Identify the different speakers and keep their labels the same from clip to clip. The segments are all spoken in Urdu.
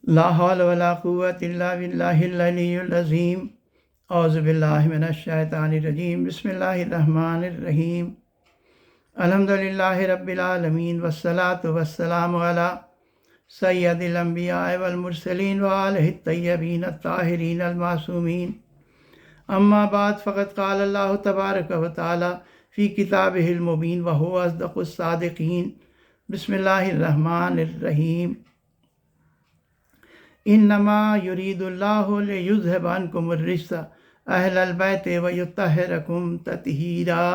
Speaker 1: لا حول ولا قوة الا باللہ العلی العظیم۔ اعوذ باللہ من الشیطان الرجیم۔ بسم اللہ الرحمن الرحیم۔ الحمد للہ رب العالمین والصلاة والسلام علی سید الانبیاء والمرسلین وآلہ الطیبین الطاہرین المعصومین۔ اما بعد فقد قال اللہ تبارک و تعالی فی کتابہ المبین وہو اصدق الصادقین۔ بسم اللہ الرحمن الرحیم۔ انما یرید اللہ لیذھب عنکم الرجس اہل البیت ویطہرکم تطہیرا۔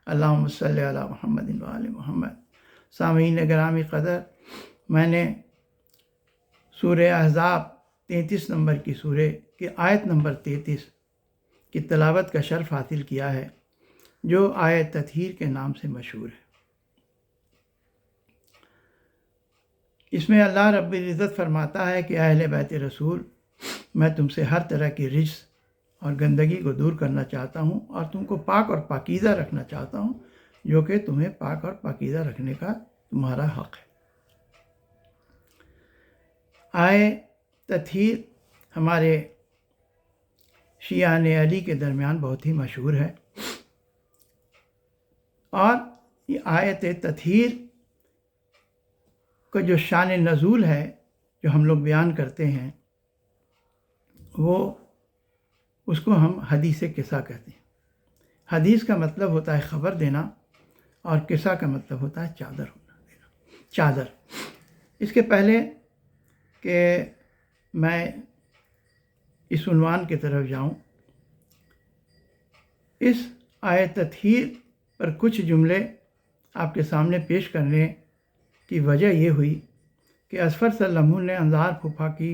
Speaker 1: اللہم صلی علی محمد وآل محمد۔ سامعین گرامی قدر، میں نے سورہ احزاب 33 نمبر کی سورہ کی آیت نمبر 33 کی تلاوت کا شرف حاصل کیا ہے، جو آیت تطہیر کے نام سے مشہور ہے۔ اس میں اللہ رب العزت فرماتا ہے کہ اہل بیت رسول، میں تم سے ہر طرح کی رجس اور گندگی کو دور کرنا چاہتا ہوں اور تم کو پاک اور پاکیزہ رکھنا چاہتا ہوں، جو کہ تمہیں پاک اور پاکیزہ رکھنے کا تمہارا حق ہے۔ تطہیر ہمارے شیعان علی کے درمیان بہت ہی مشہور ہے، اور یہ آیت تطہیر کا جو شان نزول ہے جو ہم لوگ بیان کرتے ہیں، وہ اس کو ہم حدیث قصہ کہتے ہیں۔ حدیث کا مطلب ہوتا ہے خبر دینا، اور قصہ کا مطلب ہوتا ہے چادر دینا، چادر۔ اس کے پہلے کہ میں اس عنوان کی طرف جاؤں، اس آیت تطہیر پر کچھ جملے آپ کے سامنے پیش کرنے کی وجہ یہ ہوئی کہ اصفر صلی اللہ علیہ وسلم نے انظار پھوپھا کی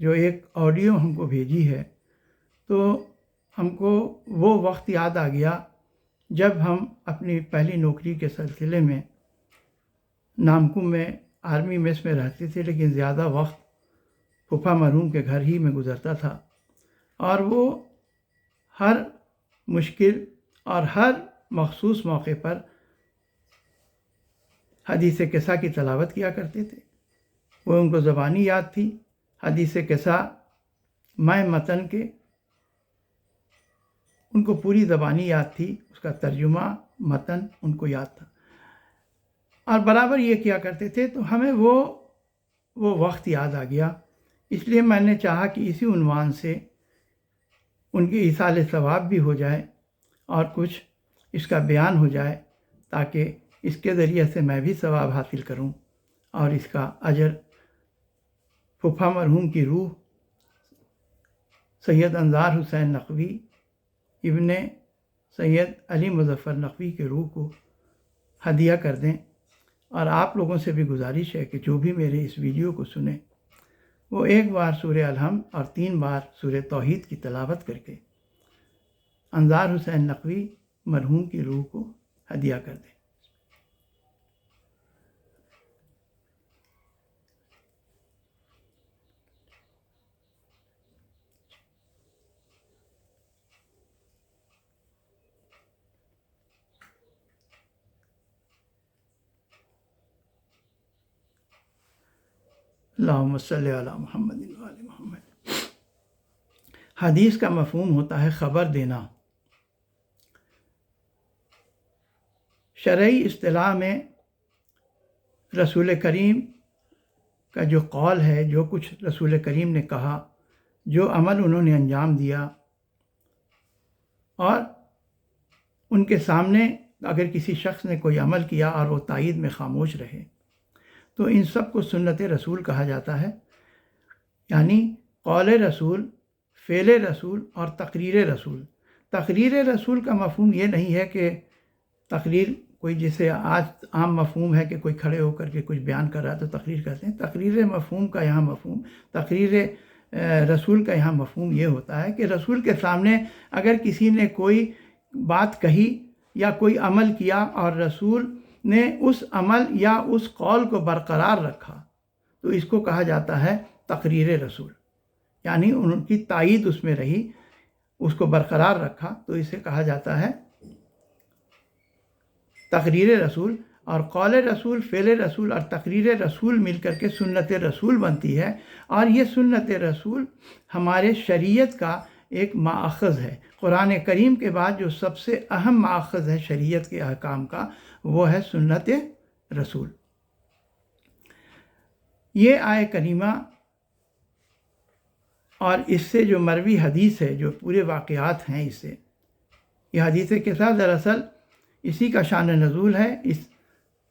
Speaker 1: جو ایک آڈیو ہم کو بھیجی ہے، تو ہم کو وہ وقت یاد آ گیا جب ہم اپنی پہلی نوکری کے سلسلے میں نامکو میں آرمی میس میں رہتے تھے، لیکن زیادہ وقت پھوپھا مرحوم کے گھر ہی میں گزرتا تھا، اور وہ ہر مشکل اور ہر مخصوص موقع پر حدیث قصہ کی تلاوت کیا کرتے تھے۔ وہ ان کو زبانی یاد تھی، حدیث قصہ میں متن کے ان کو پوری زبانی یاد تھی، اس کا ترجمہ متن ان کو یاد تھا، اور برابر یہ کیا کرتے تھے۔ تو ہمیں وہ وقت یاد آ گیا، اس لیے میں نے چاہا کہ اسی عنوان سے ان کی ایصال ثواب بھی ہو جائے اور کچھ اس کا بیان ہو جائے، تاکہ اس کے ذریعے سے میں بھی ثواب حاصل کروں، اور اس کا اجر پھوپھا مرحوم کی روح سید انظار حسین نقوی ابن سید علی مظفر نقوی کے روح کو ہدیہ کر دیں۔ اور آپ لوگوں سے بھی گزارش ہے کہ جو بھی میرے اس ویڈیو کو سنیں، وہ ایک بار سورہ الحمد اور 3 بار سورہ توحید کی تلاوت کر کے انظار حسین نقوی مرحوم کی روح کو ہدیہ کر دیں۔ اللہم صلی علی محمد وآل محمد۔ حدیث کا مفہوم ہوتا ہے خبر دینا۔ شرعی اصطلاح میں رسول کریم کا جو قول ہے، جو کچھ رسول کریم نے کہا، جو عمل انہوں نے انجام دیا، اور ان کے سامنے اگر کسی شخص نے کوئی عمل کیا اور وہ تائید میں خاموش رہے، تو ان سب کو سنت رسول کہا جاتا ہے، یعنی قول رسول، فعل رسول اور تقریر رسول۔ تقریر رسول کا مفہوم یہ نہیں ہے کہ تقریر کوئی جیسے آج عام مفہوم ہے کہ کوئی کھڑے ہو کر کے کچھ بیان کر رہا ہے تو تقریر کہتے ہیں۔ تقریر مفہوم کا یہاں مفہوم، تقریر رسول کا یہاں مفہوم یہ ہوتا ہے کہ رسول کے سامنے اگر کسی نے کوئی بات کہی یا کوئی عمل کیا اور رسول نے اس عمل یا اس قول کو برقرار رکھا، تو اس کو کہا جاتا ہے تقریر رسول، یعنی ان کی تائید اس میں رہی، اس کو برقرار رکھا، تو اسے کہا جاتا ہے تقریر رسول۔ اور قول رسول، فعل رسول اور تقریر رسول مل کر کے سنت رسول بنتی ہے، اور یہ سنت رسول ہمارے شریعت کا ایک ماخذ ہے۔ قرآن کریم کے بعد جو سب سے اہم ماخذ ہے شریعت کے احکام کا، وہ ہے سنت رسول۔ یہ آیہ کریمہ اور اس سے جو مروی حدیث ہے، جو پورے واقعات ہیں، اس سے یہ حدیث کے ساتھ دراصل اسی کا شان نزول ہے، اس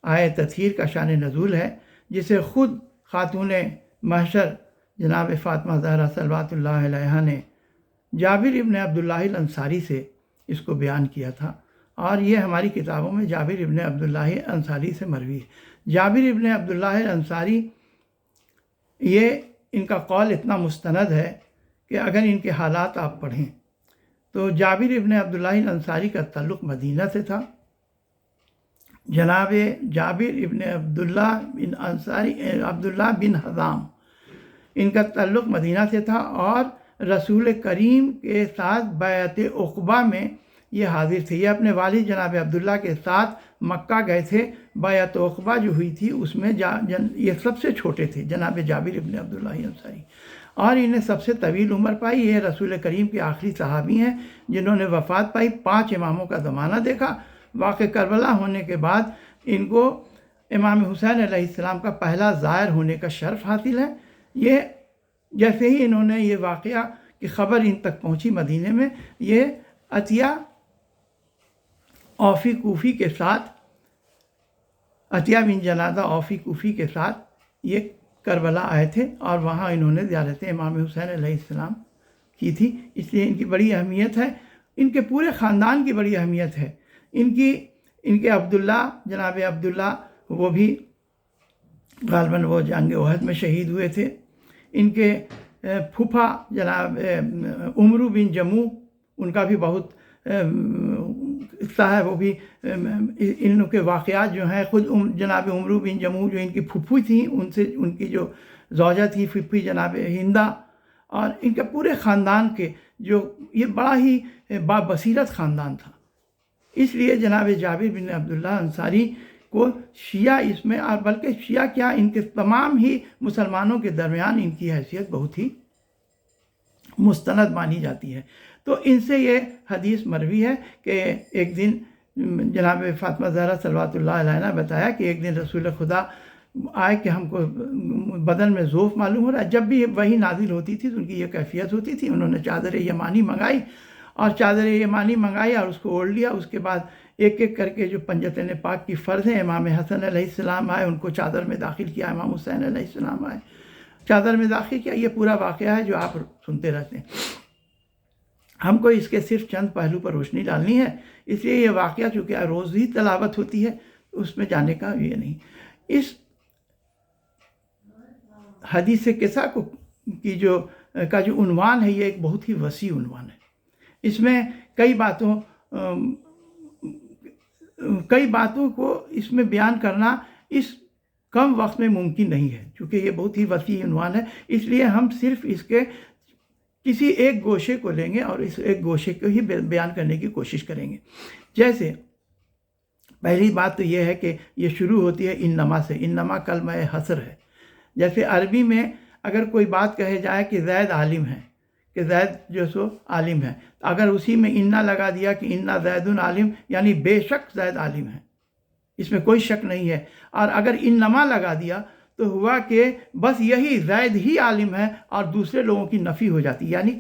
Speaker 1: آیہ تطہیر کا شان نزول ہے، جسے خود خاتون محشر جناب فاطمہ زہرا صلوات اللہ علیہا نے جابر ابن عبداللہ الانصاری سے اس کو بیان کیا تھا، اور یہ ہماری کتابوں میں جابر ابن عبداللہ انصاری سے مروی ہے۔ جابر ابن عبداللہ الانصاری، یہ ان کا قول اتنا مستند ہے کہ اگر ان کے حالات آپ پڑھیں تو جابر ابن عبداللہ الانصاری کا تعلق مدینہ سے تھا۔ جناب جابر ابن عبداللہ بن انصاری، عبداللہ بن حذام، ان کا تعلق مدینہ سے تھا، اور رسول کریم کے ساتھ بیعت عقبہ میں یہ حاضر تھے۔ یہ اپنے والد جناب عبداللہ کے ساتھ مکہ گئے تھے۔ بیعت عقبہ جو ہوئی تھی اس میں یہ سب سے چھوٹے تھے، جناب جابر ابن عبداللہ انصاری، اور انہیں سب سے طویل عمر پائی۔ یہ رسول کریم کے آخری صحابی ہیں جنہوں نے وفات پائی، 5 اماموں کا زمانہ دیکھا۔ واقع کربلا ہونے کے بعد ان کو امام حسین علیہ السلام کا پہلا زائر ہونے کا شرف حاصل ہے۔ یہ جیسے ہی انہوں نے یہ واقعہ کی خبر ان تک پہنچی مدینے میں، یہ عطیہ اوفی کوفی کے ساتھ، عطیہ بن جنادہ اوفی کوفی کے ساتھ یہ کربلا آئے تھے، اور وہاں انہوں نے زیارت امام حسین علیہ السلام کی تھی۔ اس لیے ان کی بڑی اہمیت ہے، ان کے پورے خاندان کی بڑی اہمیت ہے۔ ان کے عبداللہ، جناب عبداللہ، وہ بھی غالباً وہ جنگ احد میں شہید ہوئے تھے۔ ان کے پھوپھا جناب عمرو بن جموع، ان کا بھی بہت قصہ ہے، وہ بھی ان کے واقعات جو ہیں، خود جناب عمرو بن جموع جو ان کی پھوپھی تھیں، ان سے ان کی جو زوجہ تھی پھوپھی جناب ہندہ، اور ان کے پورے خاندان کے جو یہ بڑا ہی بابصیرت خاندان تھا۔ اس لیے جناب جابر بن عبداللہ انصاری کو شیعہ اس میں، اور بلکہ شیعہ کیا، ان کے تمام ہی مسلمانوں کے درمیان ان کی حیثیت بہت ہی مستند مانی جاتی ہے۔ تو ان سے یہ حدیث مروی ہے کہ ایک دن جناب فاطمہ زہرا صلوات اللہ علیہ نے بتایا کہ ایک دن رسول خدا آئے کہ ہم کو بدن میں ذوف معلوم ہو رہا ہے۔ جب بھی وہی نازل ہوتی تھی تو ان کی یہ کیفیت ہوتی تھی۔ انہوں نے چادر یمانی منگائی، اور چادر یمانی منگائی اور اس کو اوڑھ لیا۔ اس کے بعد ایک ایک کر کے جو پنجتین پاک کی فرض ہیں، امام حسن علیہ السلام آئے، ان کو چادر میں داخل کیا، امام حسین علیہ السلام آئے، چادر میں داخل کیا۔ یہ پورا واقعہ ہے جو آپ سنتے رہتے ہیں۔ ہم کو اس کے صرف چند پہلو پر روشنی ڈالنی ہے، اس لیے یہ واقعہ چونکہ روز ہی تلاوت ہوتی ہے، اس میں جانے کا یہ نہیں۔ اس حدیث قصہ کا جو عنوان ہے، یہ ایک بہت ہی وسیع عنوان ہے۔ اس میں کئی باتوں کو اس میں بیان کرنا اس کم وقت میں ممکن نہیں ہے، چونکہ یہ بہت ہی وسیع عنوان ہے۔ اس لیے ہم صرف اس کے کسی ایک گوشے کو لیں گے اور اس ایک گوشے کو ہی بیان کرنے کی کوشش کریں گے۔ جیسے پہلی بات تو یہ ہے کہ یہ شروع ہوتی ہے انما سے۔ انما کلمہ حصر ہے۔ جیسے عربی میں اگر کوئی بات کہے جائے کہ زید عالم ہے، کہ زید جو سو عالم ہے، اگر اسی میں انا لگا دیا کہ انا زید عالم، یعنی بے شک زید عالم ہے، اس میں کوئی شک نہیں ہے۔ اور اگر انما لگا دیا تو ہوا کہ بس یہی زید ہی عالم ہے، اور دوسرے لوگوں کی نفی ہو جاتی ہے، یعنی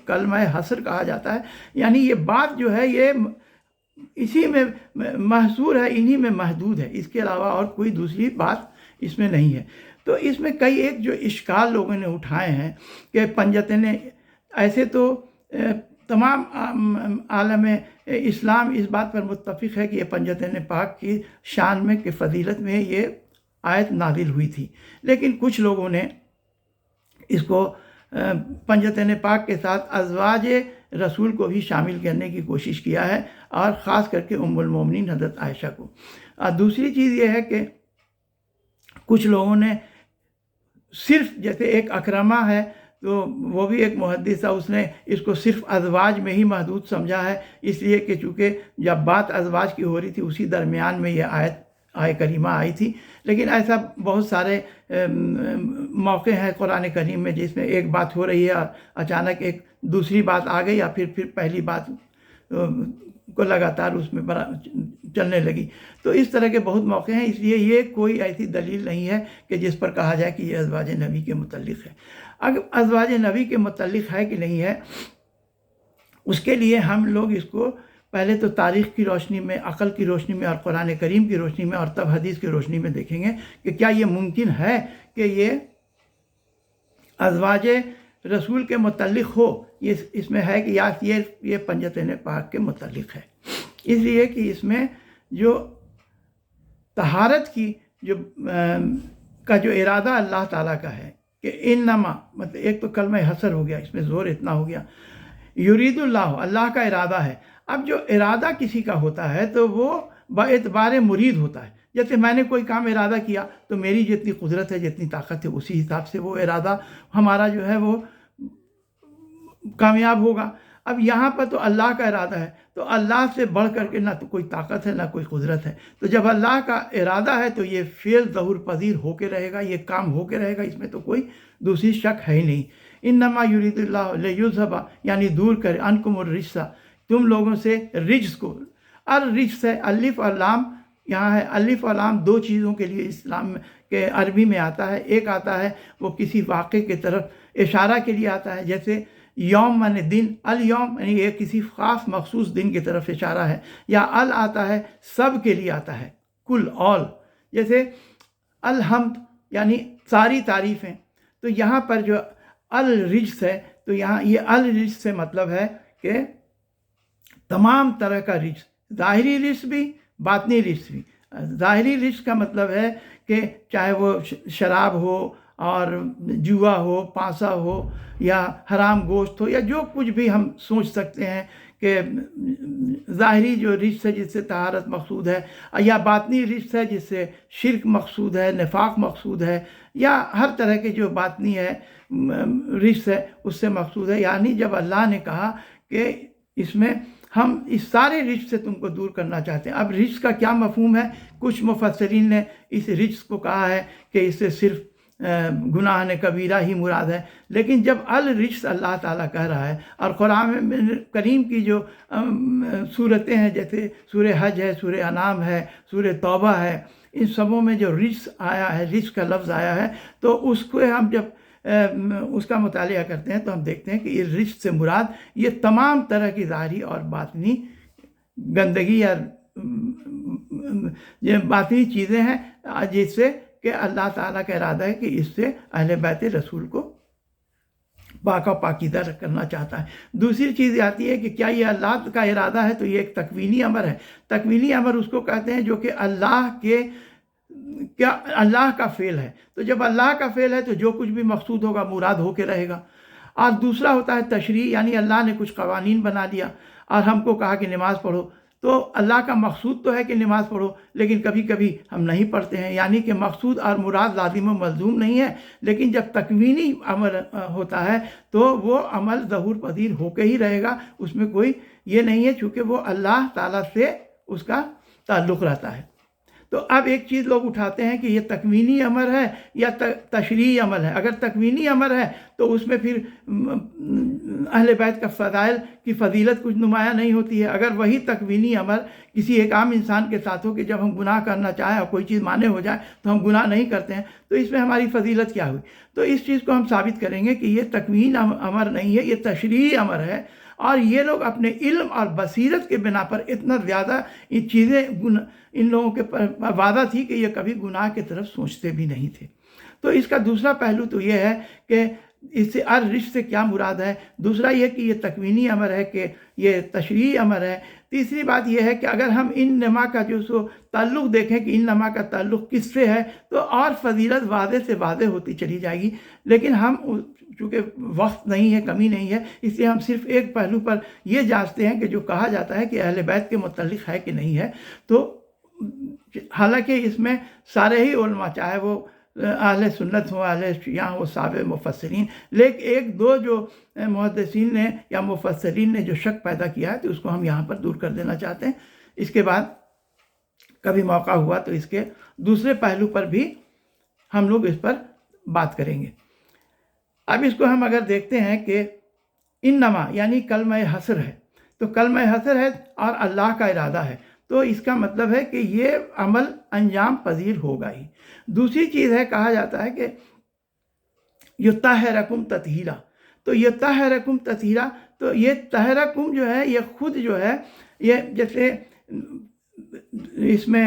Speaker 1: کلمہ حصر کہا جاتا ہے۔ یعنی یہ بات جو ہے یہ اسی میں محصور ہے، انہی میں محدود ہے، اس کے علاوہ اور کوئی دوسری بات اس میں نہیں ہے۔ تو اس میں کئی ایک جو اشکال لوگوں نے اٹھائے ہیں کہ پنجتین، ایسے تو تمام عالم اسلام اس بات پر متفق ہے کہ یہ پنجتین پاک کی شان میں، کہ فضیلت میں یہ آیت نازل ہوئی تھی، لیکن کچھ لوگوں نے اس کو پنجتین پاک کے ساتھ ازواج رسول کو بھی شامل کرنے کی کوشش کیا ہے، اور خاص کر کے ام المومنین حضرت عائشہ کو۔ اور دوسری چیز یہ ہے کہ کچھ لوگوں نے صرف، جیسے ایک اکرمہ ہے تو وہ بھی ایک محدث ہے، اس نے اس کو صرف ازواج میں ہی محدود سمجھا ہے، اس لیے کہ چونکہ جب بات ازواج کی ہو رہی تھی اسی درمیان میں یہ آیت آیہ کریمہ آئی تھی، لیکن ایسا بہت سارے موقع ہیں قرآن کریم میں جس میں ایک بات ہو رہی ہے اور اچانک ایک دوسری بات آ گئی، یا پھر پہلی بات کو لگاتار اس میں چلنے لگی. تو اس طرح کے بہت موقع ہیں، اس لیے یہ کوئی ایسی دلیل نہیں ہے کہ جس پر کہا جائے کہ یہ ازواج نبی کے متعلق ہے. اگر ازواج نبی کے متعلق ہے کہ نہیں ہے، اس کے لیے ہم لوگ اس کو پہلے تو تاریخ کی روشنی میں، عقل کی روشنی میں، اور قرآن کریم کی روشنی میں، اور تب حدیث کی روشنی میں دیکھیں گے کہ کیا یہ ممکن ہے کہ یہ ازواج رسول کے متعلق ہو. اس میں ہے کہ یہ پنجتین پاک کے متعلق ہے، اس لیے کہ اس میں جو طہارت کی جو ارادہ اللہ تعالیٰ کا ہے کہ انما، مطلب ایک تو کلمہ حصر ہو گیا، اس میں زور اتنا ہو گیا، یرید اللہ کا ارادہ ہے. اب جو ارادہ کسی کا ہوتا ہے تو وہ باعتبار مرید ہوتا ہے. جیسے میں نے کوئی کام ارادہ کیا تو میری جتنی قدرت ہے، جتنی طاقت ہے، اسی حساب سے وہ ارادہ ہمارا جو ہے وہ کامیاب ہوگا. اب یہاں پر تو اللہ کا ارادہ ہے، تو اللہ سے بڑھ کر کے نہ تو کوئی طاقت ہے نہ کوئی قدرت ہے. تو جب اللہ کا ارادہ ہے تو یہ فعل ظہور پذیر ہو کے رہے گا، یہ کام ہو کے رہے گا، اس میں تو کوئی دوسری شک ہے ہی نہیں. انما یرید اللہ لیذھب، یعنی دور کرے، عنکم الرجس، تم لوگوں سے رجس کو. الرجس ہے الف اور لام، یہاں ہے الف اور لام دو چیزوں کے لیے اسلام کے عربی میں آتا ہے. ایک آتا ہے وہ کسی واقعے کی طرف اشارہ کے لیے آتا ہے، جیسے یوم یعنی دن، الیوم یعنی یہ کسی خاص مخصوص دن کی طرف اشارہ ہے. یا ال آتا ہے سب کے لیے آتا ہے، کل آل، جیسے الحمد یعنی ساری تعریفیں. تو یہاں پر جو الرجس ہے تو یہاں یہ الرجس سے مطلب ہے کہ تمام طرح کا رجس، ظاہری رجس بھی باطنی رجس بھی. ظاہری رجس کا مطلب ہے کہ چاہے وہ شراب ہو اور جوا ہو، پانسا ہو، یا حرام گوشت ہو، یا جو کچھ بھی ہم سوچ سکتے ہیں کہ ظاہری جو رجس ہے جس سے طہارت مقصود ہے، یا باطنی رجس ہے جس سے شرک مقصود ہے، نفاق مقصود ہے، یا ہر طرح کے جو باطنی ہے رجس ہے اس سے مقصود ہے. یعنی جب اللہ نے کہا کہ اس میں ہم اس سارے رجس سے تم کو دور کرنا چاہتے ہیں. اب رجس کا کیا مفہوم ہے؟ کچھ مفسرین نے اس رجس کو کہا ہے کہ اس سے صرف گناہ کبیرہ ہی مراد ہے. لیکن جب الرجس اللہ تعالیٰ کہہ رہا ہے، اور قرآن کریم کی جو صورتیں ہیں جیسے سورہ حج ہے، سورہ انعام ہے، سورہ توبہ ہے، ان سبوں میں جو رجس آیا ہے، رجس کا لفظ آیا ہے، تو اس کو ہم جب اس کا مطالعہ کرتے ہیں تو ہم دیکھتے ہیں کہ یہ رجس سے مراد یہ تمام طرح کی ظاہری اور باطنی گندگی یا یہ باطنی چیزیں ہیں، جس سے کہ اللہ تعالیٰ کا ارادہ ہے کہ اس سے اہل بیت رسول کو پاک و پاکیزہ کرنا چاہتا ہے. دوسری چیز آتی ہے کہ کیا یہ اللہ کا ارادہ ہے؟ تو یہ ایک تکوینی امر ہے. تکوینی امر اس کو کہتے ہیں جو کہ اللہ کا فعل ہے. تو جب اللہ کا فعل ہے تو جو کچھ بھی مقصود ہوگا مراد ہو کے رہے گا. اور دوسرا ہوتا ہے تشریع، یعنی اللہ نے کچھ قوانین بنا دیا اور ہم کو کہا کہ نماز پڑھو. تو اللہ کا مقصود تو ہے کہ نماز پڑھو، لیکن کبھی کبھی ہم نہیں پڑھتے ہیں، یعنی کہ مقصود اور مراد لازم و ملزوم نہیں ہے. لیکن جب تکوینی عمل ہوتا ہے تو وہ عمل ظہور پذیر ہو کے ہی رہے گا، اس میں کوئی یہ نہیں ہے، چونکہ وہ اللہ تعالیٰ سے اس کا تعلق رہتا ہے. تو اب ایک چیز لوگ اٹھاتے ہیں کہ یہ تکوینی امر ہے یا تشریعی عمل ہے. اگر تکوینی امر ہے تو اس میں پھر اہل بیت کا فضائل کی فضیلت کچھ نمایاں نہیں ہوتی ہے. اگر وہی تکوینی امر کسی ایک عام انسان کے ساتھ ہو کہ جب ہم گناہ کرنا چاہیں اور کوئی چیز مانے ہو جائے تو ہم گناہ نہیں کرتے ہیں، تو اس میں ہماری فضیلت کیا ہوئی؟ تو اس چیز کو ہم ثابت کریں گے کہ یہ تکوین امر نہیں ہے، یہ تشریعی امر ہے. اور یہ لوگ اپنے علم اور بصیرت کے بنا پر اتنا زیادہ یہ چیزیں ان لوگوں کے وعدہ تھی کہ یہ کبھی گناہ کی طرف سوچتے بھی نہیں تھے. تو اس کا دوسرا پہلو تو یہ ہے کہ اس سے الرجس سے کیا مراد ہے. دوسرا یہ کہ یہ تکوینی امر ہے کہ یہ تشریعی امر ہے. تیسری بات یہ ہے کہ اگر ہم انما کا جو سو تعلق دیکھیں کہ انما کا تعلق کس سے ہے تو اور فضیلت واضح سے واضح ہوتی چلی جائے گی. لیکن ہم چونکہ وقت نہیں ہے، کمی نہیں ہے، اس لیے ہم صرف ایک پہلو پر یہ جانچتے ہیں کہ جو کہا جاتا ہے کہ اہل بیت کے متعلق ہے کہ نہیں ہے. تو حالانکہ اس میں سارے ہی علماء، چاہے وہ اہل سنت ہوں، اہل شیعہ ہوں، وہ سابق مفسرین، لیکن ایک دو جو محدثین نے یا مفسرین نے جو شک پیدا کیا ہے تو اس کو ہم یہاں پر دور کر دینا چاہتے ہیں. اس کے بعد کبھی موقع ہوا تو اس کے دوسرے پہلو پر بھی ہم لوگ اس پر بات کریں گے۔ اب اس کو ہم اگر دیکھتے ہیں کہ انما یعنی کلمہ حصر ہے، تو کلمہ حصر ہے اور اللہ کا ارادہ ہے، تو اس کا مطلب ہے کہ یہ عمل انجام پذیر ہوگا ہی۔ دوسری چیز ہے، کہا جاتا ہے کہ یطہرکم تطہیرا، تو یطہرکم تطہیرا، تو یہ طہرکم جو ہے یہ خود جو ہے، یہ جیسے اس میں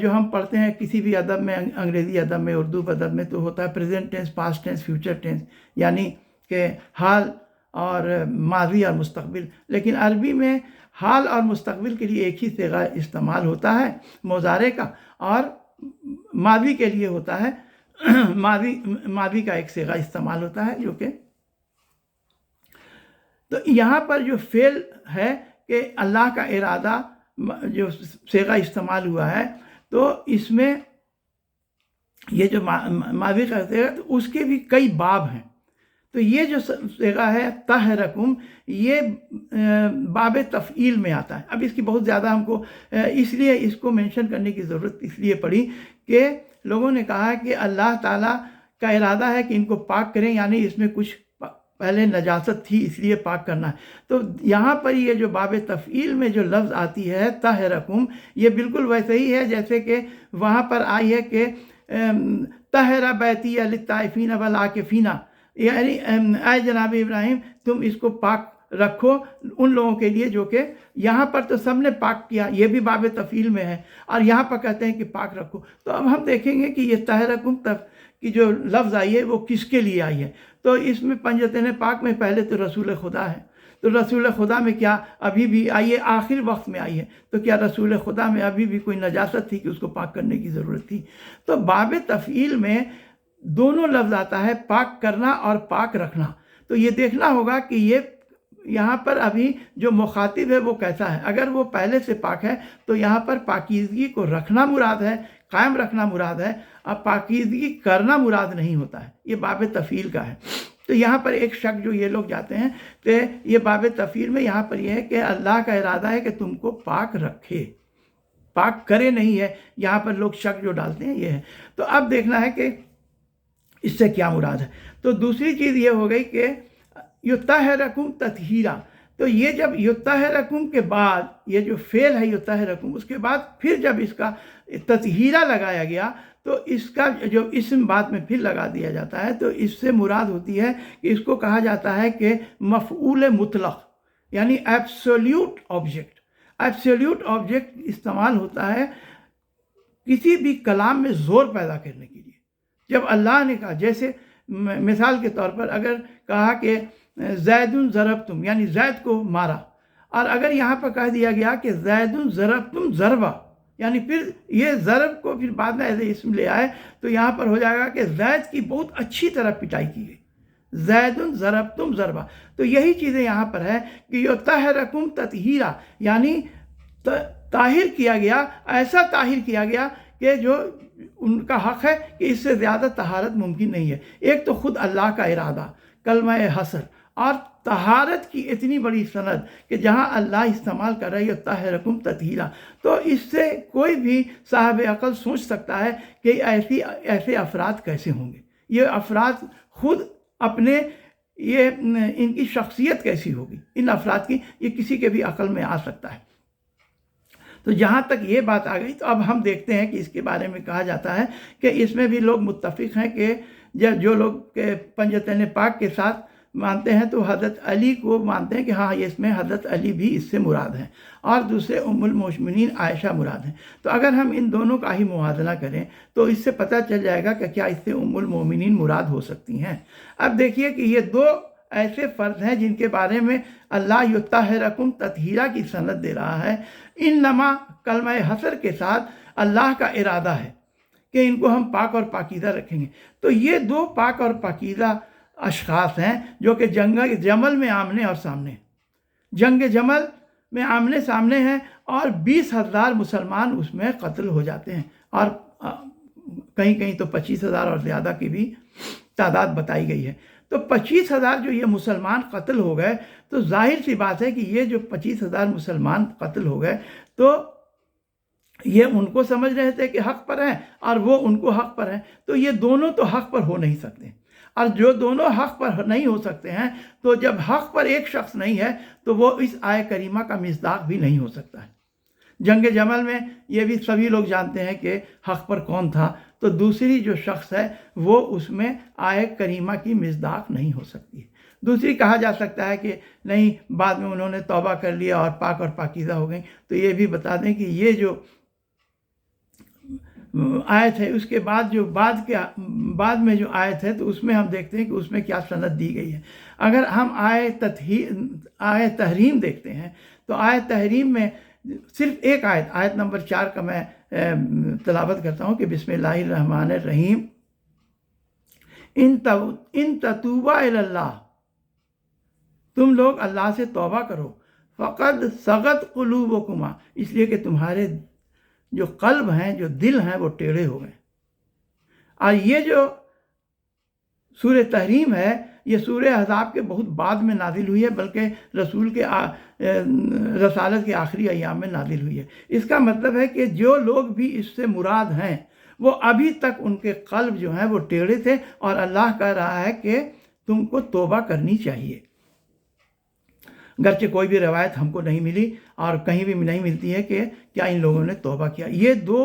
Speaker 1: جو ہم پڑھتے ہیں کسی بھی ادب میں، انگریزی ادب میں، اردو ادب میں، تو ہوتا ہے present tense, past tense, future tennis, یعنی کہ حال اور ماضی اور مستقبل، لیکن عربی میں حال اور مستقبل کے لیے ایک ہی صیغہ استعمال ہوتا ہے مضارع کا، اور ماضی کے لیے ہوتا ہے ماضی کا ایک صیغہ استعمال ہوتا ہے، جو کہ تو یہاں پر جو فعل ہے کہ اللہ کا ارادہ جو صیغہ استعمال ہوا ہے، تو اس میں یہ جو ماضی کا صیغہ، تو اس کے بھی کئی باب ہیں۔ تو یہ جو صیغہ ہے طہرکم، یہ باب تفعیل میں آتا ہے۔ اب اس کی بہت زیادہ ہم کو اس لیے اس کو مینشن کرنے کی ضرورت اس لیے پڑی کہ لوگوں نے کہا کہ اللہ تعالیٰ کا ارادہ ہے کہ ان کو پاک کریں، یعنی اس میں کچھ پہلے نجاست تھی اس لیے پاک کرنا ہے۔ تو یہاں پر یہ جو باب تفعیل میں جو لفظ آتی ہے طہرکم، یہ بالکل ویسے ہی ہے جیسے کہ وہاں پر آئی ہے کہ طہر بیتی للطائفین والعاکفین، یعنی اے جناب ابراہیم تم اس کو پاک رکھو ان لوگوں کے لیے جو کہ، یہاں پر تو سب نے پاک کیا، یہ بھی باب تفعیل میں ہے، اور یہاں پر کہتے ہیں کہ پاک رکھو۔ تو اب ہم دیکھیں گے کہ یہ طہرکم کی جو لفظ آئی ہے وہ کس کے لیے آئی ہے۔ تو اس میں پنجتین پاک میں پہلے تو رسول خدا ہے، تو رسول خدا میں کیا ابھی بھی آئیے آخر وقت میں آئی ہے، تو کیا رسول خدا میں ابھی بھی کوئی نجاست تھی کہ اس کو پاک کرنے کی ضرورت تھی؟ تو باب تفعیل میں دونوں لفظ آتا ہے، پاک کرنا اور پاک رکھنا۔ تو یہ دیکھنا ہوگا کہ یہ یہاں پر ابھی جو مخاطب ہے وہ کیسا ہے۔ اگر وہ پہلے سے پاک ہے تو یہاں پر پاکیزگی کو رکھنا مراد ہے، قائم رکھنا مراد ہے، اب پاکیزگی کرنا مراد نہیں ہوتا ہے، یہ باب تفعیل کا ہے۔ تو یہاں پر ایک شک جو یہ لوگ جاتے ہیں کہ یہ باب تفعیل میں یہاں پر یہ ہے کہ اللہ کا ارادہ ہے کہ تم کو پاک رکھے، پاک کرے نہیں ہے، یہاں پر لوگ شک جو ڈالتے ہیں یہ ہے۔ تو اب دیکھنا ہے کہ اس سے کیا مراد ہے۔ تو دوسری چیز یہ ہو گئی کہ یطہرکم تطہیرا، تو یہ جب یطہرکم کے بعد یہ جو فعل ہے یطہرکم، اس کے بعد پھر جب اس کا تطہیرا لگایا گیا تو اس کا جو اسم بعد میں پھر لگا دیا جاتا ہے، تو اس سے مراد ہوتی ہے کہ اس کو کہا جاتا ہے کہ مفعول مطلق، یعنی ایبسولیوٹ آبجیکٹ۔ ایبسولیوٹ آبجیکٹ استعمال ہوتا ہے کسی بھی کلام میں زور پیدا کرنے کے لیے۔ جب اللہ نے کہا، جیسے مثال کے طور پر اگر کہا کہ زید ضربتم، یعنی زید کو مارا، اور اگر یہاں پر کہہ دیا گیا کہ زید ضربتم ضربہ، یعنی پھر یہ ضرب کو پھر بعد میں ایسے اسم لے آئے، تو یہاں پر ہو جائے گا کہ زید کی بہت اچھی طرح پٹائی کی گئی، زید ضربتم ضربہ۔ تو یہی چیزیں یہاں پر ہے کہ یطہرکم تطہیرا، یعنی طاہر کیا گیا، ایسا طاہر کیا گیا کہ جو ان کا حق ہے کہ اس سے زیادہ طہارت ممکن نہیں ہے۔ ایک تو خود اللہ کا ارادہ، کلمہ حصر، اور طہارت کی اتنی بڑی سند کہ جہاں اللہ استعمال کر رہا ہے یطہرکم تطہیرا، تو اس سے کوئی بھی صاحب عقل سوچ سکتا ہے کہ ایسے افراد کیسے ہوں گے، یہ افراد خود اپنے یہ ان کی شخصیت کیسی ہوگی ان افراد کی، یہ کسی کے بھی عقل میں آ سکتا ہے۔ تو جہاں تک یہ بات آ گئی، تو اب ہم دیکھتے ہیں کہ اس کے بارے میں کہا جاتا ہے کہ اس میں بھی لوگ متفق ہیں کہ جو لوگ پنجتین پاک کے ساتھ مانتے ہیں تو حضرت علی کو مانتے ہیں کہ ہاں اس میں حضرت علی بھی اس سے مراد ہیں، اور دوسرے ام المؤمنین عائشہ مراد ہیں۔ تو اگر ہم ان دونوں کا ہی موازنہ کریں تو اس سے پتہ چل جائے گا کہ کیا اس سے ام المؤمنین مراد ہو سکتی ہیں۔ اب دیکھیے کہ یہ دو ایسے فرد ہیں جن کے بارے میں اللہ یطہرکم تطہیرا کی سند دے رہا ہے۔ انما کلمہ حصر کے ساتھ اللہ کا ارادہ ہے کہ ان کو ہم پاک اور پاکیزہ رکھیں گے۔ تو یہ دو پاک اور پاکیزہ اشخاص ہیں جو کہ جنگ جمل میں آمنے اور سامنے ہیں، جنگ جمل میں آمنے سامنے ہیں، اور 20,000 مسلمان اس میں قتل ہو جاتے ہیں، اور کہیں کہیں تو 25,000 اور زیادہ کی بھی تعداد بتائی گئی ہے۔ تو 25,000 جو یہ مسلمان قتل ہو گئے، تو ظاہر سی بات ہے کہ یہ جو 25,000 مسلمان قتل ہو گئے، تو یہ ان کو سمجھ رہے تھے کہ حق پر ہیں اور وہ ان کو حق پر ہیں، تو یہ دونوں تو حق پر ہو نہیں سکتے، اور جو دونوں حق پر نہیں ہو سکتے ہیں تو جب حق پر ایک شخص نہیں ہے تو وہ اس آیہ کریمہ کا مصداق بھی نہیں ہو سکتا ہے۔ جنگ جمل میں یہ بھی سبھی لوگ جانتے ہیں کہ حق پر کون تھا، تو دوسری جو شخص ہے وہ اس میں آیہ کریمہ کی مصداق نہیں ہو سکتی ہے۔ دوسری کہا جا سکتا ہے کہ نہیں، بعد میں انہوں نے توبہ کر لیا اور پاک اور پاکیزہ ہو گئیں، تو یہ بھی بتا دیں کہ یہ جو آیت ہے اس کے بعد جو بعد میں جو آیت ہے تو اس میں ہم دیکھتے ہیں کہ اس میں کیا سند دی گئی ہے۔ اگر ہم آیت تحریم دیکھتے ہیں تو آیت تحریم میں صرف ایک آیت نمبر 4 کا میں تلاوت کرتا ہوں کہ بسم اللہ الرحمن الرحیم، ان تتوبا الی اللہ، تم لوگ اللہ سے توبہ کرو، فقد صغت قلوبکما، اس لیے کہ تمہارے جو قلب ہیں، جو دل ہیں، وہ ٹیڑھے ہو گئے۔ اور یہ جو سورہ تحریم ہے یہ سورہ احزاب کے بہت بعد میں نازل ہوئی ہے، بلکہ رسول کے رسالت کے آخری ایام میں نازل ہوئی ہے۔ اس کا مطلب ہے کہ جو لوگ بھی اس سے مراد ہیں وہ ابھی تک ان کے قلب جو ہیں وہ ٹیڑھے تھے، اور اللہ کہہ رہا ہے کہ تم کو توبہ کرنی چاہیے۔ گرچہ کوئی بھی روایت ہم کو نہیں ملی اور کہیں بھی نہیں ملتی ہے کہ کیا ان لوگوں نے توبہ کیا۔ یہ دو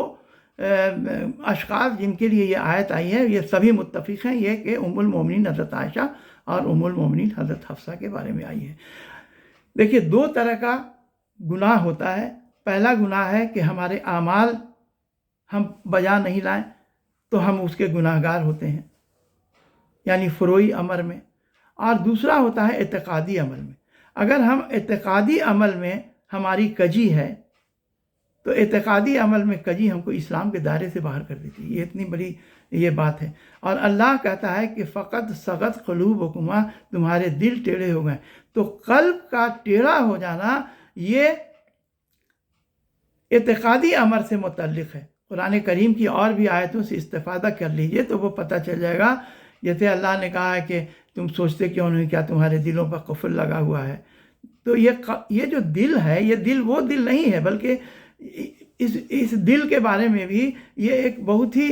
Speaker 1: اشخاص جن کے لیے یہ آیت آئی ہے یہ سبھی متفق ہیں یہ کہ ام المومنین حضرت عائشہ اور ام المومنین حضرت حفصہ کے بارے میں آئی ہے۔ دیکھیے، دو طرح کا گناہ ہوتا ہے۔ پہلا گناہ ہے کہ ہمارے اعمال ہم بجا نہیں لائیں تو ہم اس کے گناہ گار ہوتے ہیں، یعنی فروعی امر میں۔ اور دوسرا ہوتا ہے اعتقادی عمل میں۔ اگر ہم اعتقادی عمل میں ہماری کجی ہے تو اعتقادی عمل میں کجی ہم کو اسلام کے دائرے سے باہر کر دیتی ہے۔ یہ اتنی بڑی یہ بات ہے، اور اللہ کہتا ہے کہ فقط صغت قلوبکما، تمہارے دل ٹیڑھے ہو گئے۔ تو قلب کا ٹیڑھا ہو جانا یہ اعتقادی امر سے متعلق ہے۔ قرآن کریم کی اور بھی آیتوں سے استفادہ کر لیجئے تو وہ پتہ چل جائے گا۔ جیسے اللہ نے کہا ہے کہ تم سوچتے کیوں نہیں، کیا تمہارے دلوں پر قفل لگا ہوا ہے؟ تو یہ جو دل ہے، یہ دل وہ دل نہیں ہے، بلکہ اس دل کے بارے میں بھی یہ ایک بہت ہی،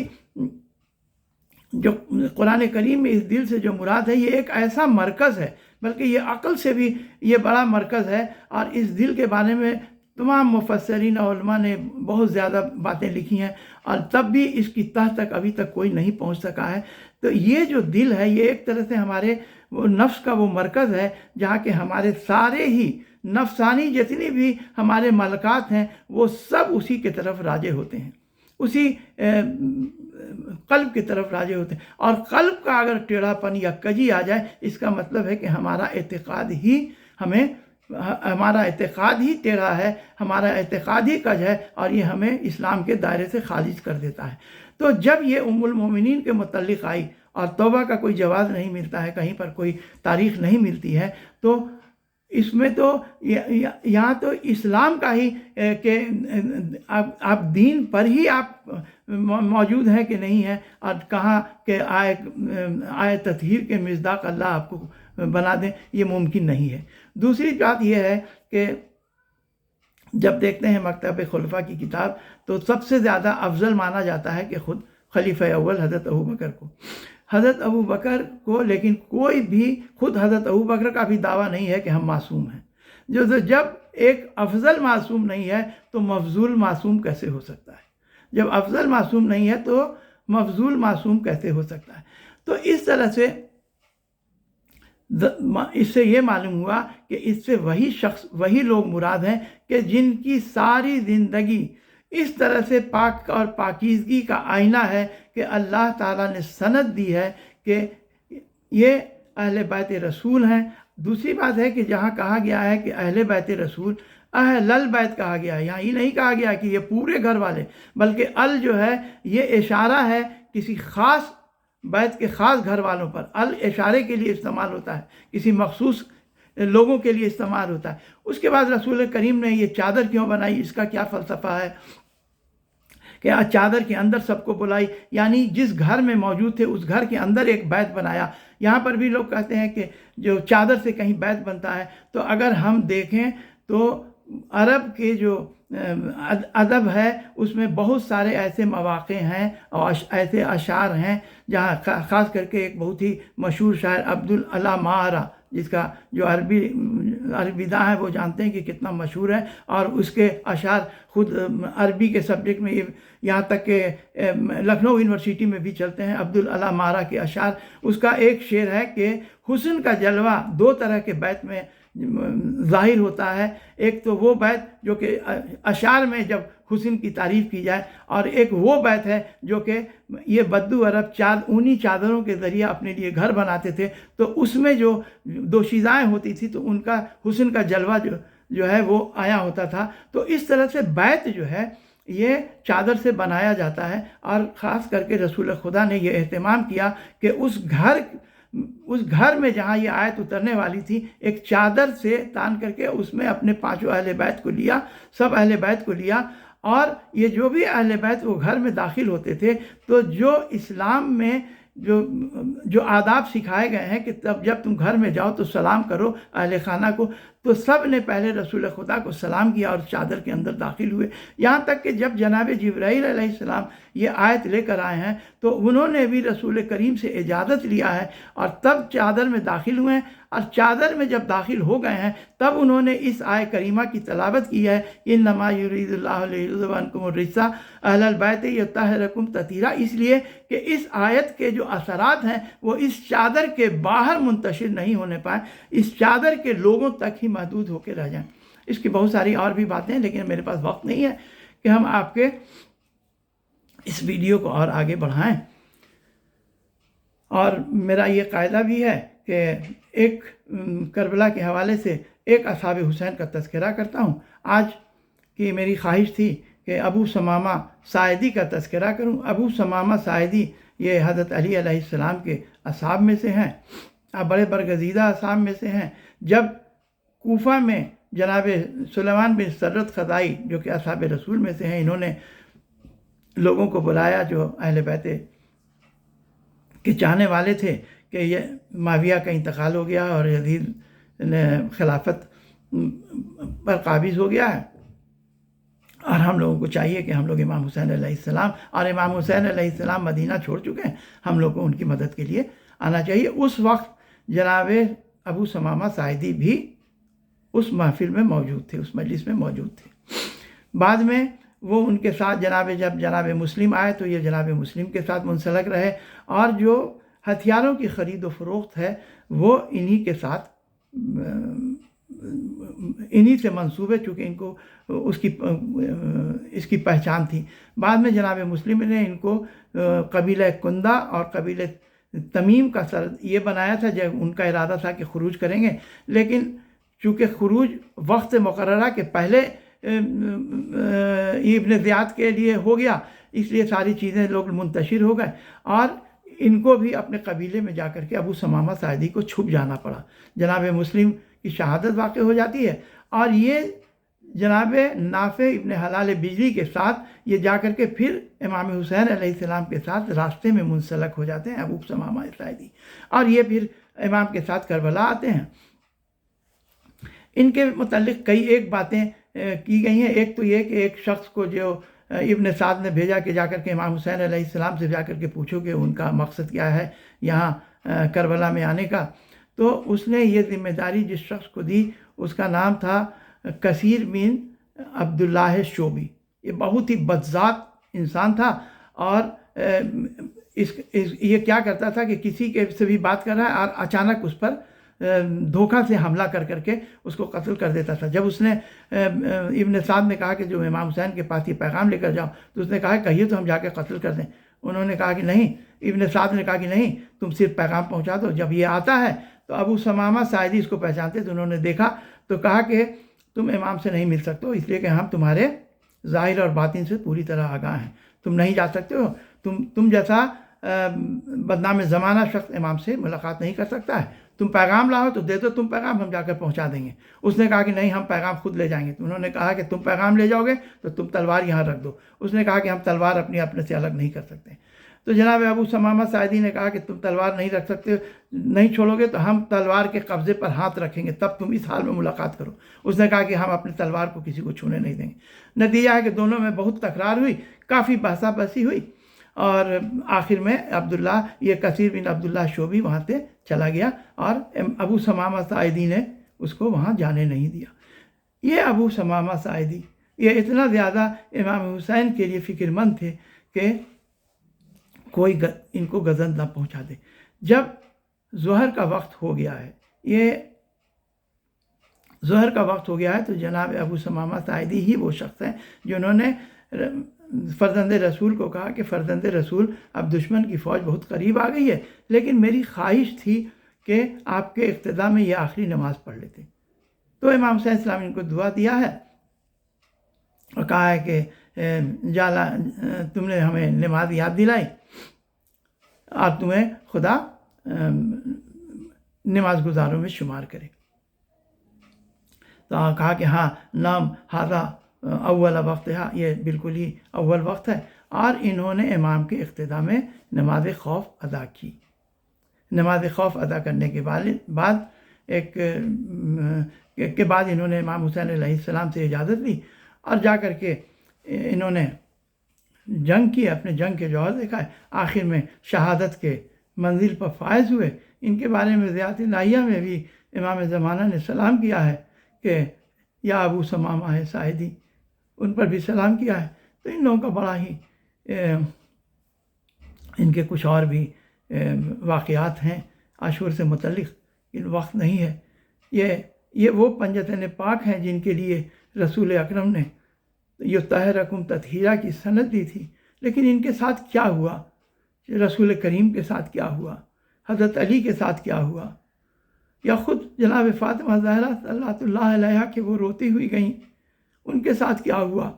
Speaker 1: جو قرآن کریم میں اس دل سے جو مراد ہے یہ ایک ایسا مرکز ہے، بلکہ یہ عقل سے بھی یہ بڑا مرکز ہے۔ اور اس دل کے بارے میں تمام مفسرین اور علماء نے بہت زیادہ باتیں لکھی ہیں، اور تب بھی اس کی تہ تک ابھی تک کوئی نہیں پہنچ سکا ہے۔ تو یہ جو دل ہے یہ ایک طرح سے ہمارے وہ نفس کا وہ مرکز ہے جہاں کہ ہمارے سارے ہی نفسانی جتنی بھی ہمارے ملکات ہیں وہ سب اسی کی طرف راجع ہوتے ہیں، اسی قلب کی طرف راجع ہوتے ہیں۔ اور قلب کا اگر ٹیڑھا پن یا کجی آ جائے، اس کا مطلب ہے کہ ہمارا اعتقاد ہی ٹیڑھا ہے، ہمارا اعتقاد ہی کج ہے، اور یہ ہمیں اسلام کے دائرے سے خارج کر دیتا ہے۔ تو جب یہ ام المومنین کے متعلق آئی اور توبہ کا کوئی جواز نہیں ملتا ہے، کہیں پر کوئی تاریخ نہیں ملتی ہے، تو اس میں تو یہاں تو اسلام کا ہی کہ آپ دین پر ہی آپ موجود ہیں کہ نہیں ہیں، اور کہاں کہ آئے تطہیر کے مصداق اللہ آپ کو بنا دیں، یہ ممکن نہیں ہے۔ دوسری بات یہ ہے کہ جب دیکھتے ہیں مکتب خلفاء کی کتاب تو سب سے زیادہ افضل مانا جاتا ہے کہ خود خلیفہ اول حضرت ابوبکر کو، لیکن کوئی بھی خود حضرت ابوبکر کا بھی دعویٰ نہیں ہے کہ ہم معصوم ہیں۔ جب ایک افضل معصوم نہیں ہے تو مفضول معصوم کیسے ہو سکتا ہے؟ جب افضل معصوم نہیں ہے تو مفضول معصوم کیسے ہو سکتا ہے؟ تو اس طرح سے اس سے یہ معلوم ہوا کہ اس سے وہی لوگ مراد ہیں کہ جن کی ساری زندگی اس طرح سے پاک اور پاکیزگی کا آئینہ ہے کہ اللہ تعالیٰ نے سند دی ہے کہ یہ اہل بیت رسول ہیں۔ دوسری بات ہے کہ جہاں کہا گیا ہے کہ اہل بیت رسول، اہل البیت کہا گیا ہے، یہاں یہ نہیں کہا گیا کہ یہ پورے گھر والے، بلکہ جو ہے یہ اشارہ ہے کسی خاص بیت کے خاص گھر والوں پر۔ اشارے کے لیے استعمال ہوتا ہے، کسی مخصوص لوگوں کے لیے استعمال ہوتا ہے۔ اس کے بعد رسول کریم نے یہ چادر کیوں بنائی، اس کا کیا فلسفہ ہے کہ چادر کے اندر سب کو بلائی، یعنی جس گھر میں موجود تھے اس گھر کے اندر ایک بیت بنایا۔ یہاں پر بھی لوگ کہتے ہیں کہ جو چادر سے کہیں بیت بنتا ہے، تو اگر ہم دیکھیں تو عرب کے جو ادب ہے اس میں بہت سارے ایسے مواقع ہیں اور ایسے اشعار ہیں جہاں خاص کر کے ایک بہت ہی مشہور شاعر عبدالعلا ماہرہ، جس کا جو عربی داں ہے وہ جانتے ہیں کہ کتنا مشہور ہے، اور اس کے اشعار خود عربی کے سبجیکٹ میں یہاں تک کہ لکھنؤ یونیورسٹی میں بھی چلتے ہیں عبدالعلا ماہرہ کے اشعار۔ اس کا ایک شعر ہے کہ حسن کا جلوہ دو طرح کے بیت میں ظاہر ہوتا ہے، ایک تو وہ بیت جو کہ اشعار میں جب حسن کی تعریف کی جائے، اور ایک وہ بیت ہے جو کہ یہ بدو عرب اونی چادروں کے ذریعے اپنے لیے گھر بناتے تھے، تو اس میں جو دوشیزائیں ہوتی تھی تو ان کا حسن کا جلوہ جو ہے وہ آیا ہوتا تھا۔ تو اس طرح سے بیت جو ہے یہ چادر سے بنایا جاتا ہے، اور خاص کر کے رسول خدا نے یہ اہتمام کیا کہ اس گھر میں جہاں یہ آیت اترنے والی تھی، ایک چادر سے تان کر کے اس میں اپنے پانچوں اہل بیت کو لیا، سب اہل بیت کو لیا، اور یہ جو بھی اہل بیت وہ گھر میں داخل ہوتے تھے تو جو اسلام میں جو آداب سکھائے گئے ہیں کہ جب تم گھر میں جاؤ تو سلام کرو اہل خانہ کو، تو سب نے پہلے رسول خدا کو سلام کیا اور چادر کے اندر داخل ہوئے، یہاں تک کہ جب جناب جبرائیل علیہ السلام یہ آیت لے کر آئے ہیں تو انہوں نے بھی رسول کریم سے اجازت لیا ہے اور تب چادر میں داخل ہوئے ہیں، اور چادر میں جب داخل ہو گئے ہیں تب انہوں نے اس آیہ کریمہ کی تلاوت کی ہے، انما یرید اللہ لیذھب عنکم الرجس اہل البیت یطہرکم تطہیرا، اس لیے کہ اس آیت کے جو اثرات ہیں وہ اس چادر کے باہر منتشر نہیں ہونے پائے، اس چادر کے لوگوں تک ہی محدود ہو کے رہ جائیں۔ اس کی بہت ساری اور بھی باتیں ہیں لیکن میرے پاس وقت نہیں ہے کہ ہم آپ کے اس ویڈیو کو اور آگے بڑھائیں، اور میرا یہ قاعدہ بھی ہے کہ ایک کربلا کے حوالے سے ایک اصحاب حسین کا تذکرہ کرتا ہوں۔ آج کی میری خواہش تھی کہ ابو ثمامہ ساعدی کا تذکرہ کروں۔ ابو ثمامہ ساعدی یہ حضرت علی علیہ السلام کے اصحاب میں سے ہیں، بڑے برگزیدہ اصحاب میں سے ہیں۔ جب کوفہ میں جناب سلیمان بن سرد خدائی جو کہ اصحاب رسول میں سے ہیں، انہوں نے لوگوں کو بلایا جو اہل بیت کے چاہنے والے تھے کہ یہ معاویہ کا انتقال ہو گیا اور یزید نے خلافت پر قابض ہو گیا ہے، اور ہم لوگوں کو چاہیے کہ ہم لوگ امام حسین علیہ السلام، اور امام حسین علیہ السلام مدینہ چھوڑ چکے ہیں، ہم لوگ کو ان کی مدد کے لیے آنا چاہیے۔ اس وقت جناب ابو ثمامہ ساعدی بھی اس محفل میں موجود تھے، اس مجلس میں موجود تھے۔ بعد میں وہ ان کے ساتھ جب جناب مسلم آئے تو یہ جناب مسلم کے ساتھ منسلک رہے، اور جو ہتھیاروں کی خرید و فروخت ہے وہ انہی کے ساتھ انہی سے منسوب ہے، چونکہ ان کو اس کی پہچان تھی۔ بعد میں جناب مسلم نے ان کو قبیلہ کندہ اور قبیلہ تمیم کا سر یہ بنایا تھا، جب ان کا ارادہ تھا کہ خروج کریں گے، لیکن چونکہ خروج وقت مقررہ کے پہلے ابن زیاد کے لیے ہو گیا، اس لیے ساری چیزیں لوگ منتشر ہو گئے، اور ان کو بھی اپنے قبیلے میں جا کر کے ابو ثمامہ ساعدی کو چھپ جانا پڑا۔ جناب مسلم کی شہادت واقع ہو جاتی ہے، اور یہ جناب نافع ابن حلال بجلی کے ساتھ یہ جا کر کے پھر امام حسین علیہ السلام کے ساتھ راستے میں منسلک ہو جاتے ہیں ابو ثمامہ ساعدی، اور یہ پھر امام کے ساتھ کربلا آتے ہیں۔ ان کے متعلق کئی ایک باتیں کی گئی ہیں۔ ایک تو یہ کہ ایک شخص کو جو ابن سعد نے بھیجا کہ جا کر کے امام حسین علیہ السلام سے جا کر کے پوچھو کہ ان کا مقصد کیا ہے یہاں کربلا میں آنے کا، تو اس نے یہ ذمہ داری جس شخص کو دی اس کا نام تھا کثیر بن عبداللہ شوبی۔ یہ بہت ہی بدذات انسان تھا، اور یہ کیا کرتا تھا کہ کسی کے سے بھی بات کر رہا ہے اور اچانک اس پر دھوکہ سے حملہ کر کے اس کو قتل کر دیتا تھا۔ جب اس نے ابن سعد نے کہا کہ جو امام حسین کے پاس یہ پیغام لے کر جاؤ، تو اس نے کہا کہیے تو ہم جا کے قتل کر دیں۔ انہوں نے کہا کہ نہیں، ابن سعد نے کہا کہ نہیں، تم صرف پیغام پہنچا دو۔ جب یہ آتا ہے تو ابو ثمامہ ساعدی اس کو پہچانتے تو انہوں نے دیکھا تو کہا کہ تم امام سے نہیں مل سکتے ہو، اس لیے کہ ہم تمہارے ظاہر اور باطن سے پوری طرح آگاہ ہیں، تم نہیں جا سکتے ہو، تم جیسا بدنام زمانہ شخص امام سے ملاقات نہیں کر سکتا ہے، تم پیغام لاؤ تو دے دو، تم پیغام ہم جا کر پہنچا دیں گے۔ اس نے کہا کہ نہیں، ہم پیغام خود لے جائیں گے۔ تو انہوں نے کہا کہ تم پیغام لے جاؤ گے تو تم تلوار یہاں رکھ دو۔ اس نے کہا کہ ہم تلوار اپنے سے الگ نہیں کر سکتے۔ تو جناب ابو ثمامہ ساعدی نے کہا کہ تم تلوار نہیں رکھ سکتے، نہیں چھوڑو گے تو ہم تلوار کے قبضے پر ہاتھ رکھیں گے، تب تم اس حال میں ملاقات کرو۔ اس نے کہا کہ ہم اپنی تلوار کو کسی کو چھونے نہیں دیں گے۔ نتیجہ ہے کہ دونوں میں بہت تکرار ہوئی، کافی بحثہ بحثی ہوئی، اور آخر میں عبداللہ، یہ کثیر بن عبداللہ شعبی وہاں سے چلا گیا اور ابو ثمامہ ساعدی نے اس کو وہاں جانے نہیں دیا۔ یہ ابو ثمامہ ساعدی یہ اتنا زیادہ امام حسین کے لیے فکر مند تھے کہ کوئی ان کو غضب نہ پہنچا دے۔ جب ظہر کا وقت ہو گیا ہے، یہ ظہر کا وقت ہو گیا ہے، تو جناب ابو ثمامہ ساعدی ہی وہ شخص ہیں جنہوں نے فرزند رسول کو کہا کہ فرزند رسول اب دشمن کی فوج بہت قریب آ گئی ہے، لیکن میری خواہش تھی کہ آپ کے اقتداء میں یہ آخری نماز پڑھ لیتے۔ تو امام حسین السلام نے ان کو دعا دیا ہے اور کہا ہے کہ تم نے ہمیں نماز یاد دلائی اور تمہیں خدا نماز گزاروں میں شمار کرے۔ تو کہا کہ ہاں نام ہاذا اول وقت ہے، یہ بالکل ہی اول وقت ہے، اور انہوں نے امام کے اقتداء میں نماز خوف ادا کی۔ نماز خوف ادا کرنے کے بعد انہوں نے امام حسین علیہ السلام سے اجازت لی اور جا کر کے انہوں نے جنگ کی، اپنے جنگ کے جوہر دکھائے، آخر میں شہادت کے منزل پر فائز ہوئے۔ ان کے بارے میں زیادت الہیہ میں بھی امام زمانہ نے سلام کیا ہے کہ یا ابو ثمامہ ساعدی، ان پر بھی سلام کیا ہے۔ تو ان لوگوں کا بڑا ہی ان کے کچھ اور بھی واقعات ہیں عاشور سے متعلق، ان وقت نہیں ہے۔ یہ وہ پنجتن پاک ہیں جن کے لیے رسول اکرم نے یطہرکم تطہیرا کی سند دی تھی، لیکن ان کے ساتھ کیا ہوا، رسول کریم کے ساتھ کیا ہوا، حضرت علی کے ساتھ کیا ہوا، یا خود جناب فاطمہ زہرا صلوات اللہ علیہا کہ وہ روتی ہوئی گئیں، ان کے ساتھ کیا ہوا،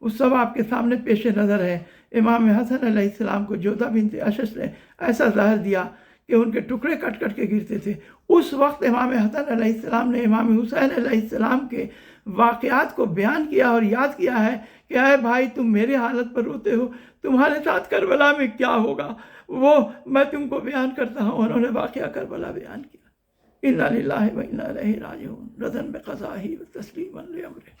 Speaker 1: وہ سب آپ کے سامنے پیش نظر ہے۔ امام حسن علیہ السلام کو جوزہ بنت اشج نے ایسا زہر دیا کہ ان کے ٹکڑے کٹ کٹ کے گرتے تھے۔ اس وقت امام حسن علیہ السلام نے امام حسین علیہ السلام کے واقعات کو بیان کیا اور یاد کیا ہے کہ اے بھائی تم میرے حالت پر روتے ہو، تمہارے ساتھ کربلا میں کیا ہوگا وہ میں تم کو بیان کرتا ہوں۔ انہوں نے واقعہ کربلا بیان کیا۔ انا للہ و انا الیہ راجعون، رضا بقضائہ و تسلیما لامرہ۔